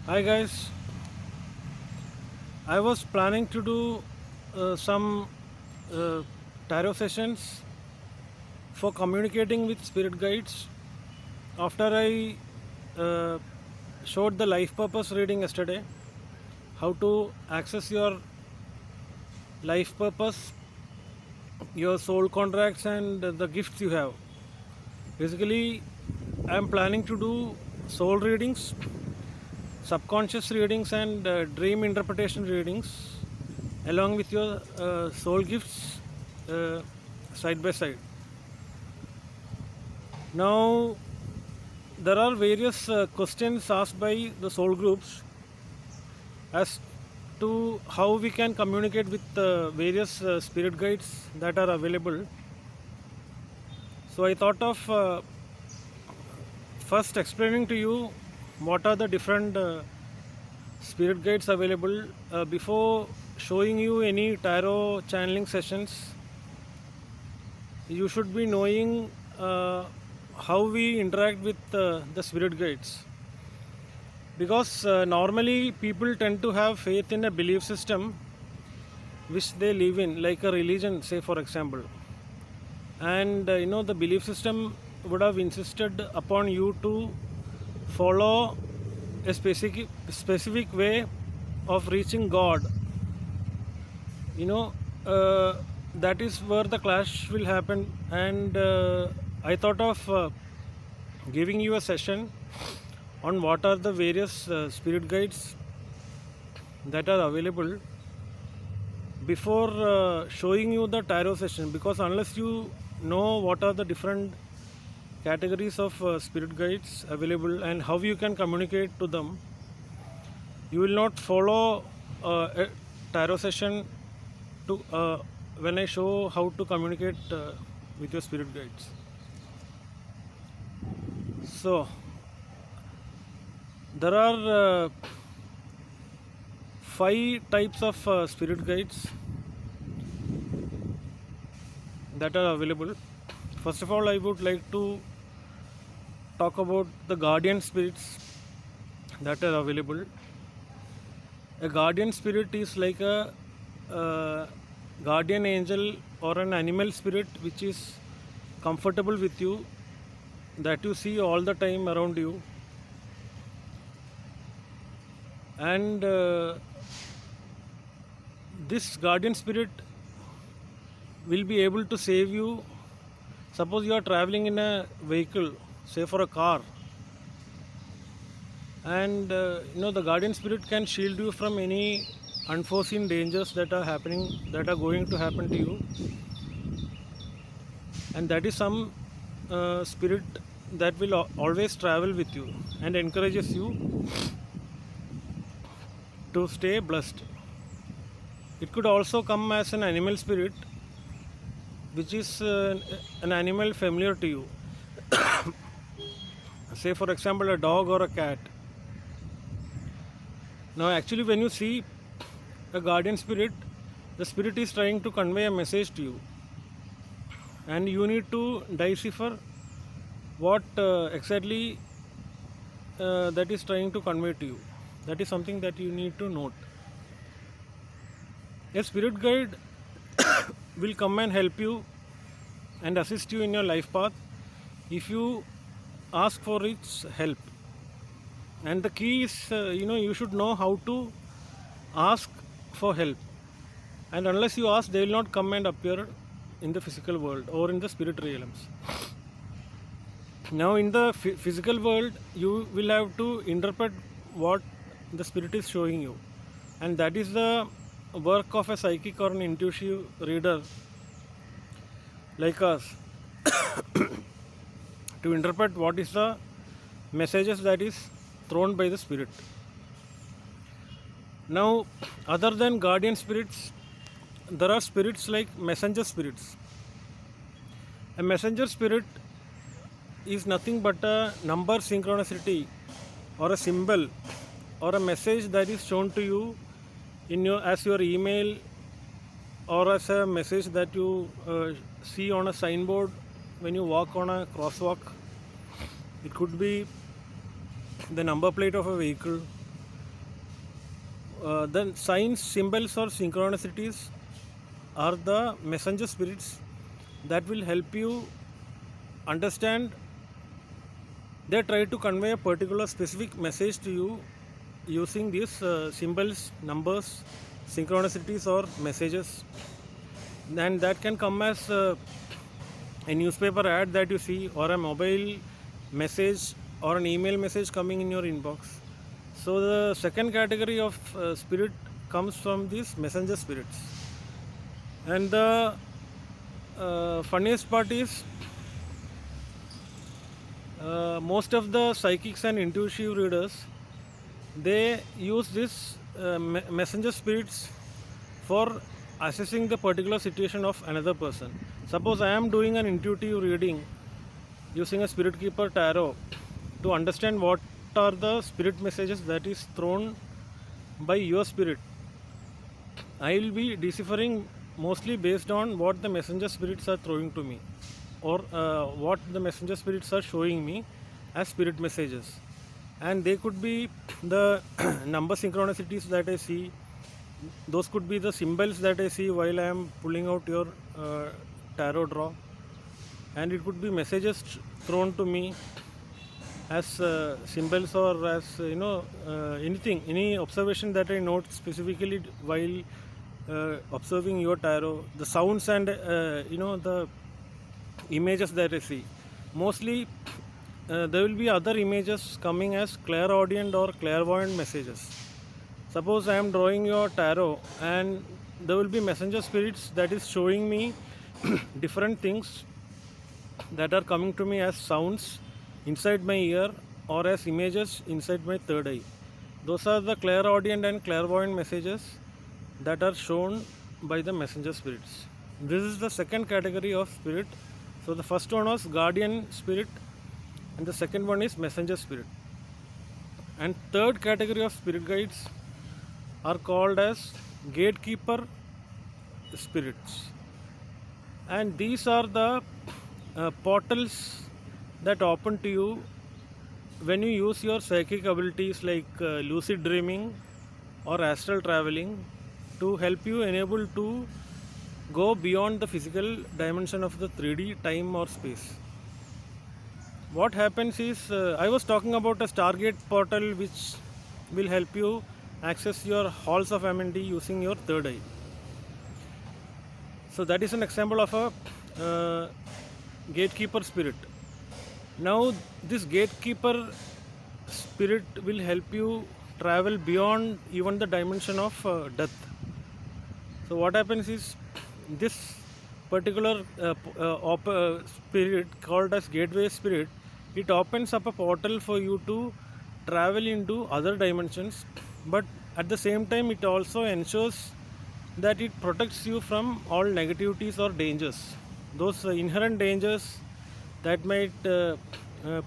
Hi guys, I was planning to do some uh, tarot sessions for communicating with spirit guides. After I uh, showed the life purpose reading yesterday, how to access your life purpose, your soul contracts, and the gifts you have. Basically, I am planning to do soul readings, subconscious readings, and dream interpretation readings along with your soul gifts uh, side by side. Now, there are various questions asked by the soul groups as to how we can communicate with various spirit guides that are available. So, I thought of first explaining to you what are the different spirit guides available before showing you any tarot channeling sessions. You should be knowing how we interact with the spirit guides, because normally people tend to have faith in a belief system which they live in, like a religion, say for example. And the belief system would have insisted upon you to follow a specific way of reaching God. you know that is where the clash will happen. And I thought of giving you a session on what are the various spirit guides that are available before showing you the tarot session, because unless you know what are the different categories of spirit guides available and how you can communicate to them, you will not follow a tarot session to when I show how to communicate with your spirit guides. So there are 5 types of spirit guides that are available. First of all, I would like to talk about the guardian spirits that are available. A guardian spirit is like a guardian angel or an animal spirit which is comfortable with you, that you see all the time around you. And this guardian spirit will be able to save you. Suppose you are traveling in a vehicle, say for a car, and the guardian spirit can shield you from any unforeseen dangers that are going to happen to you. And that is some spirit that will always travel with you and encourages you to stay blessed. It could also come as an animal spirit, which is an animal familiar to you, say for example a dog or a cat. Now actually, when you see a guardian spirit, the spirit is trying to convey a message to you, and you need to decipher what exactly that is trying to convey to you. That is something that you need to note. A spirit guide will come and help you and assist you in your life path if you ask for its help. And the key is, you should know how to ask for help. And unless you ask, they will not come and appear in the physical world or in the spirit realms. Now, in the physical world, you will have to interpret what the spirit is showing you, and that is the work of a psychic or an intuitive reader like us to interpret what is the messages that is thrown by the spirit. Now, other than guardian spirits, there are spirits like messenger spirits. A messenger spirit is nothing but a number synchronicity or a symbol or a message that is shown to you in your email, or as a message that you see on a signboard when you walk on a crosswalk. It could be the number plate of a vehicle, Then signs, symbols, or synchronicities are the messenger spirits that will help you understand. They try to convey a particular specific message to you using these symbols, numbers, synchronicities, or messages. And that can come as a newspaper ad that you see, or a mobile message, or an email message coming in your inbox. So the second category of spirit comes from these messenger spirits. And the funniest part is, most of the psychics and intuitive readers, they use this messenger spirits for assessing the particular situation of another person. Suppose I am doing an intuitive reading using a spirit keeper tarot to understand what are the spirit messages that is thrown by your spirit. I will be deciphering mostly based on what the messenger spirits are throwing to me, or what the messenger spirits are showing me as spirit messages. And they could be the number synchronicities that I see, those could be the symbols that I see while I am pulling out your tarot draw, and it could be messages thrown to me as symbols, or as anything, any observation that I note specifically while observing your tarot, the sounds and the images that I see. Mostly there will be other images coming as clairaudient or clairvoyant messages. Suppose I am drawing your tarot and there will be messenger spirits that is showing me different things that are coming to me as sounds inside my ear, or as images inside my third eye. Those are the clairaudient and clairvoyant messages that are shown by the messenger spirits. This is the second category of spirit. So the first one was guardian spirit, and the second one is messenger spirit. And third category of spirit guides are called as gatekeeper spirits. And these are the portals that open to you when you use your psychic abilities like lucid dreaming or astral traveling to help you enable to go beyond the physical dimension of the 3D time or space. What happens is, I was talking about a Stargate portal which will help you access your halls of amenity using your third eye. So that is an example of a gatekeeper spirit. Now this gatekeeper spirit will help you travel beyond even the dimension of death. So what happens is, this particular spirit called as gateway spirit, it opens up a portal for you to travel into other dimensions, but at the same time it also ensures that it protects you from all negativities or dangers, those inherent dangers that might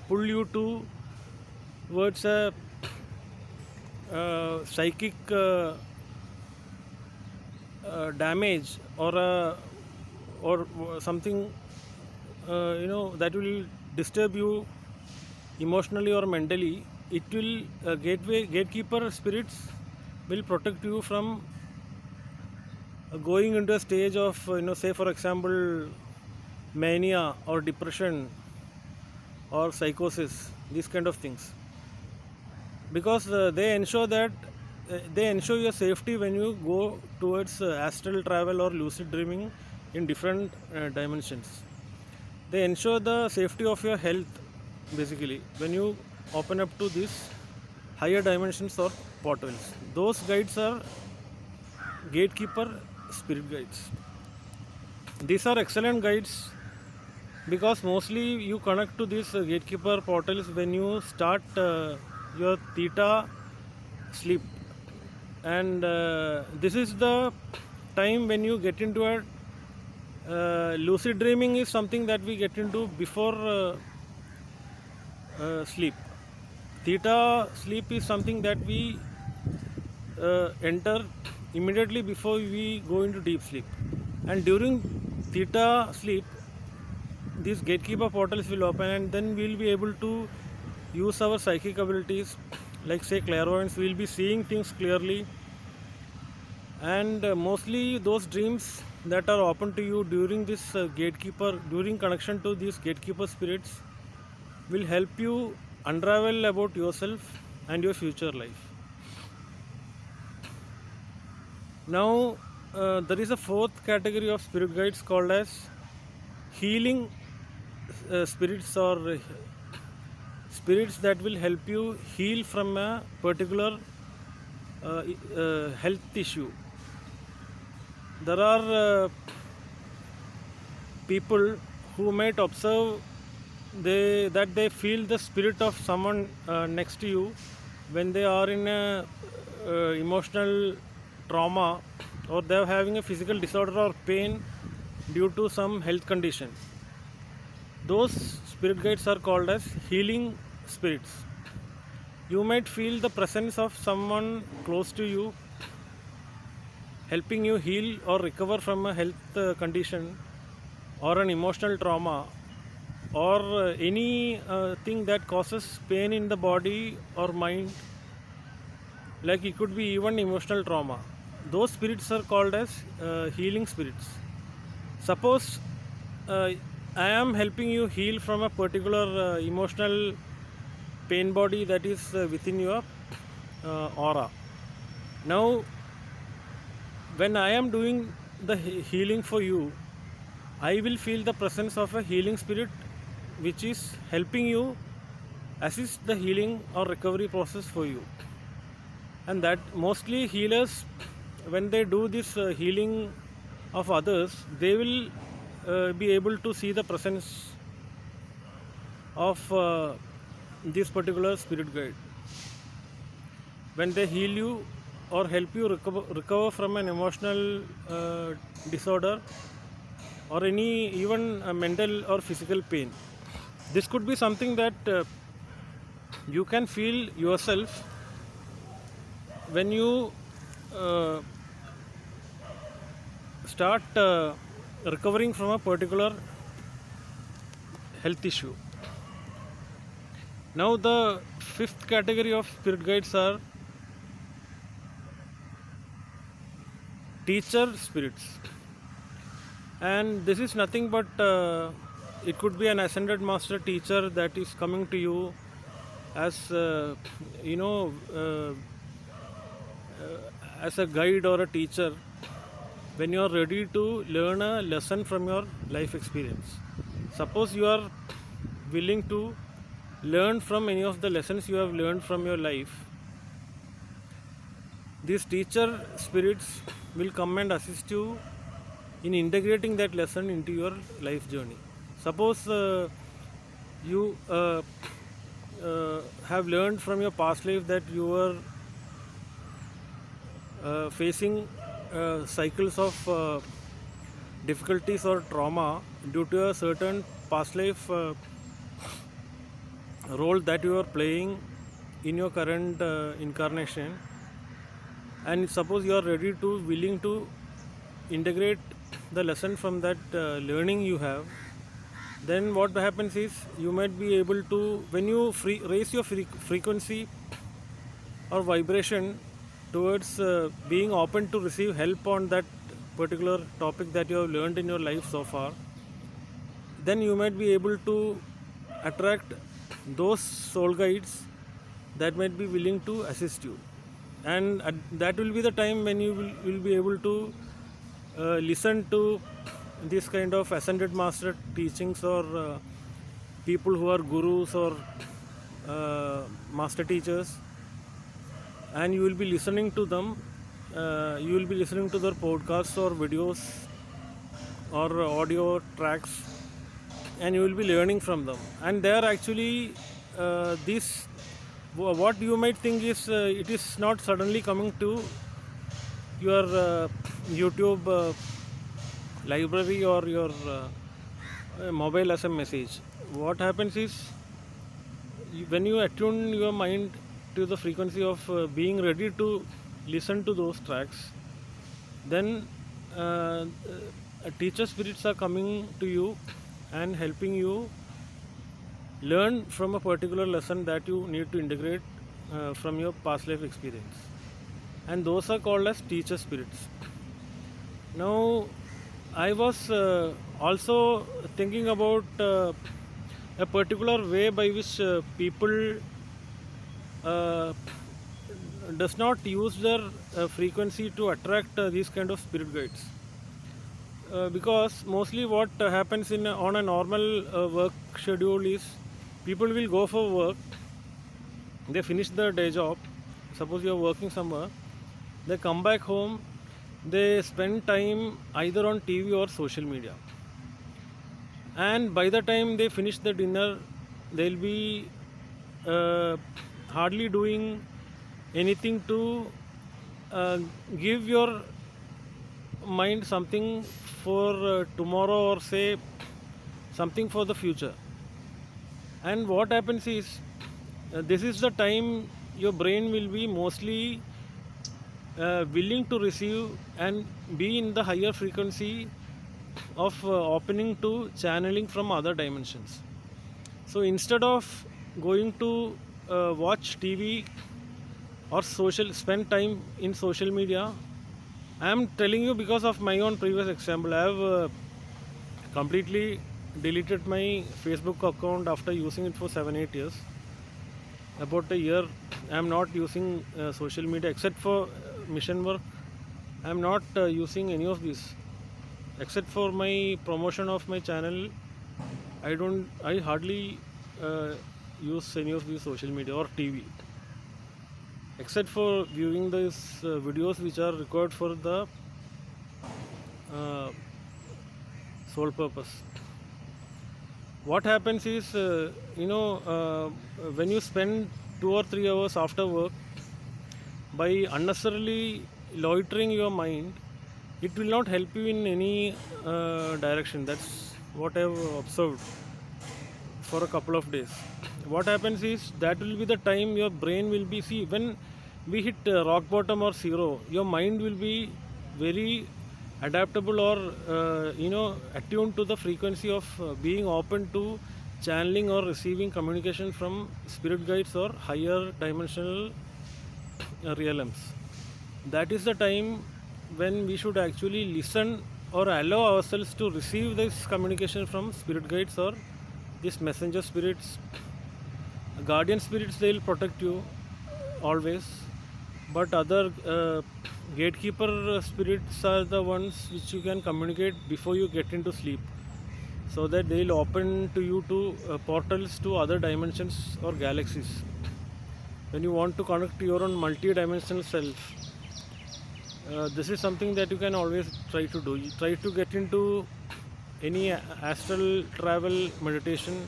pull you towards a psychic damage, or something that will disturb you emotionally or mentally. It will gatekeeper spirits will protect you from going into a stage of say for example mania or depression or psychosis, these kind of things, because they ensure your safety when you go towards astral travel or lucid dreaming in different dimensions. They ensure the safety of your health basically when you open up to these higher dimensions or portals. Those guides are gatekeeper spirit guides. These are excellent guides because mostly you connect to these gatekeeper portals when you start your theta sleep, and this is the time when you get into a lucid dreaming is something that we get into before sleep. Theta sleep is something that we enter immediately before we go into deep sleep, and during theta sleep these gatekeeper portals will open, and then we will be able to use our psychic abilities like say clairvoyance. We will be seeing things clearly, and mostly those dreams that are open to you during this during connection to these gatekeeper spirits will help you unravel about yourself and your future life. Now, there is a fourth category of spirit guides called as healing spirits, or spirits that will help you heal from a particular health issue. There are people who might observe that they feel the spirit of someone next to you when they are in a emotional trauma, or they are having a physical disorder or pain due to some health condition. Those spirit guides are called as healing spirits. You might feel the presence of someone close to you helping you heal or recover from a health condition or an emotional trauma, or any thing that causes pain in the body or mind, like it could be even emotional trauma. Those spirits are called as healing spirits. Suppose I am helping you heal from a particular emotional pain body that is within your aura. Now, when I am doing the healing for you, I will feel the presence of a healing spirit which is helping you assist the healing or recovery process for you. And that mostly healers, when they do this healing of others, they will be able to see the presence of this particular spirit guide. When they heal you or help you recover from an emotional disorder or any even mental or physical pain. This could be something that you can feel yourself when you start recovering from a particular health issue. Now, the fifth category of spirit guides are teacher spirits, and this is nothing but it could be an ascended master teacher that is coming to you as as a guide or a teacher when you are ready to learn a lesson from your life experience. Suppose you are willing to learn from any of the lessons you have learned from your life, these teacher spirits will come and assist you in integrating that lesson into your life journey. Suppose you have learned from your past life that you were facing cycles of difficulties or trauma due to a certain past life role that you are playing in your current incarnation, and suppose you are ready to willing to integrate the lesson from that learning you have, then what happens is you might be able to, when you raise your frequency or vibration towards being open to receive help on that particular topic that you have learned in your life so far, then you might be able to attract those soul guides that might be willing to assist you, and that will be the time when you will be able to listen to this kind of ascended master teachings, or people who are gurus or master teachers, and you will be listening to them. You will be listening to their podcasts or videos or audio tracks, and you will be learning from them. And they are actually this. What you might think is it is not suddenly coming to your YouTube library or your mobile as a message. What happens is, when you attune your mind to the frequency of being ready to listen to those tracks, then teacher spirits are coming to you and helping you learn from a particular lesson that you need to integrate from your past life experience. and those are called as teacher spirits. Now, I was also thinking about a particular way by which people uh, does not use their frequency to attract these kind of spirit guides. Because mostly what happens in on a normal work schedule is people will go for work, they finish their day job, suppose you are working somewhere, they come back home, they spend time either on TV or social media, and by the time they finish the dinner they'll be uh, hardly doing anything to uh, give your mind something for tomorrow, or say something for the future. And what happens is this is the time your brain will be mostly willing to receive and be in the higher frequency of opening to channeling from other dimensions. So instead of going to watch TV or spend time in social media, I am telling you because of my own previous example. I have completely deleted my Facebook account after using it for 7-8 years. About a year I am not using social media except for mission work. I am not using any of these except for my promotion of my channel. I hardly use any of these social media or TV, except for viewing these videos which are required for the uh, sole purpose. What happens is, when you spend 2 or 3 hours after work by unnecessarily loitering your mind, it will not help you in any direction. That's what I have observed for a couple of days. What happens is that will be the time your brain will be, see, when we hit rock bottom or zero, your mind will be very adaptable or attuned to the frequency of being open to channeling or receiving communication from spirit guides or higher dimensional realms. That is the time when we should actually listen or allow ourselves to receive this communication from spirit guides or these messenger spirits. Guardian spirits, they will protect you always, but other gatekeeper spirits are the ones which you can communicate before you get into sleep, so that they will open to you to portals to other dimensions or galaxies. When you want to connect to your own multi-dimensional self, this is something that you can always try to do. You try to get into any astral travel meditation,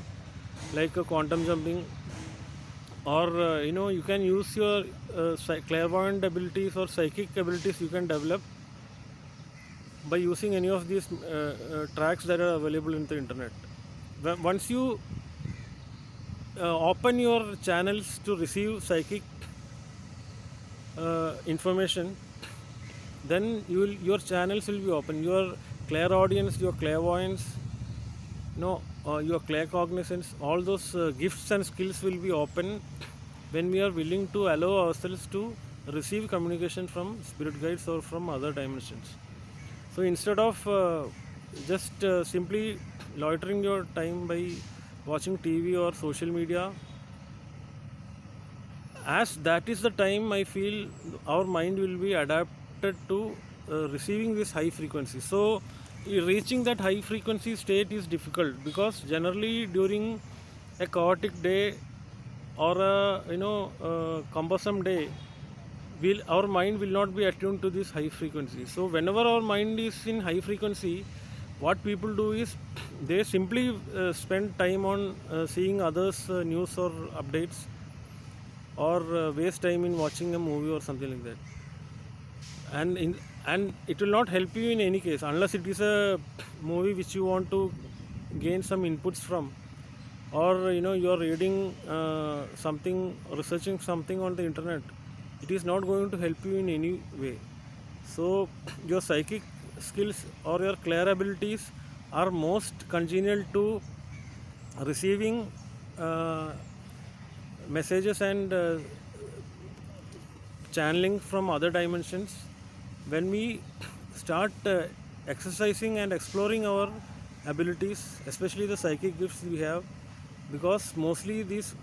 like a quantum jumping, or you can use your clairvoyant abilities or psychic abilities you can develop by using any of these tracks that are available in the internet. Once you open your channels to receive psychic information, then your channels will be open. Your clairaudience, your clairvoyance, your claircognizance, all those gifts and skills will be open when we are willing to allow ourselves to receive communication from spirit guides or from other dimensions. So instead of just simply loitering your time by watching TV or social media, as that is the time I feel our mind will be adapted to receiving this high frequency. So reaching that high frequency state is difficult, because generally during a chaotic day or a cumbersome day, our mind will not be attuned to this high frequency. So whenever our mind is in high frequency, what people do is they simply spend time on seeing others news or updates, or waste time in watching a movie or something like that. And it will not help you in any case, unless it is a movie which you want to gain some inputs from, or you are reading something, researching something on the internet. It is not going to help you in any way. So your psychic skills or your clair abilities are most congenial to receiving messages and channeling from other dimensions. When we start exercising and exploring our abilities, especially the psychic gifts we have, because mostly these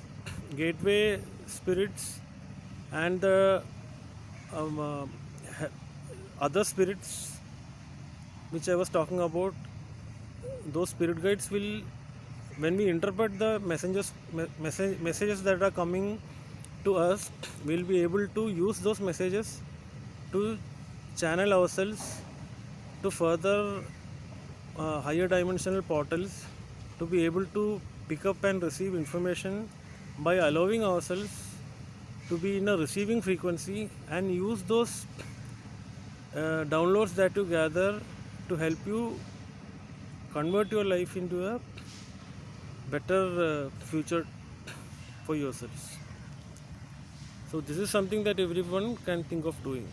gateway spirits and the um, uh, other spirits which I was talking about, those spirit guides will, when we interpret the messages that are coming to us, we'll be able to use those messages to channel ourselves to further higher dimensional portals, to be able to pick up and receive information by allowing ourselves to be in a receiving frequency and use those downloads that you gather to help you convert your life into a better future for yourselves. So this is something that everyone can think of doing.